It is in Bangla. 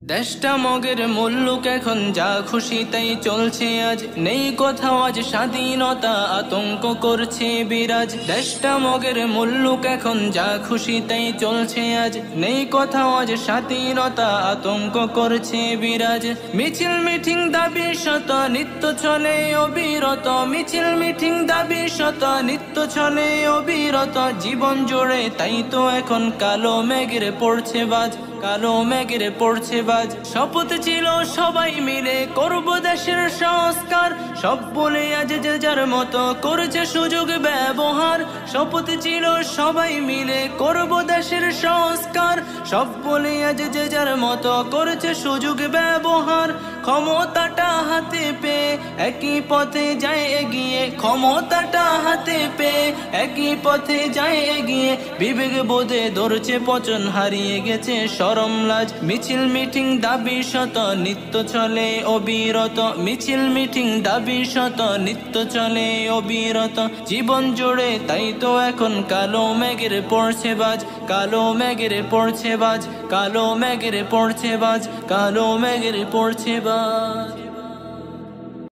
দেশটা মগের মুল্লুক এখন যা খুশি তাই চলছে আজ, নেই কোথাও আজ স্বাধীনতা, আতঙ্ক করছে বিরাজ। দেশটা মগের মুল্লুক এখন যা খুশি তাই চলছে আজ, নেই কোথাও আজ স্বাধীনতা, আতঙ্ক করছে বিরাজ। মিছিল মিটিং দাবি শত নিত্য চলে অবিরত, মিছিল মিটিং দাবি শত নিত্য চলে অবিরত। জীবন জুড়ে তাই তো এখন কালো মেঘের পড়ছে বাজ, কালো মেঘের পড়ছে বাজ। শপথ ছিল সবাই মিলে করব দেশের সংস্কার, সব বলে আজ যে যার মতো করেছে সুযোগ ব্যবহার। শপথ ছিল সবাই মিলে করব দেশের সংস্কার, সব বলে আজ যে যার মতো করেছে সুযোগ ব্যবহার। ক্ষমতাটা হাতে পেয়ে একই পথে যায় এগিয়ে, ক্ষমতাটা হাতে পেয়ে একই পথে যায় এগিয়ে। বিবেক বোধে ধরছে পচন, হারিয়ে গেছে শরম লাজ। মিছিল মিটিং দাবি শত নিত্য চলে অবিরত, মিছিল মিটিং দাবি শত নিত্য চলে অবিরত। জীবন জুড়ে তাই তো এখন কালো মেঘের পড়ছে বাজ, কালো মেঘের পড়ছে বাজ, কালো মেঘের পড়ছে বাজ, কালো মেঘের পড়ছে বাজ।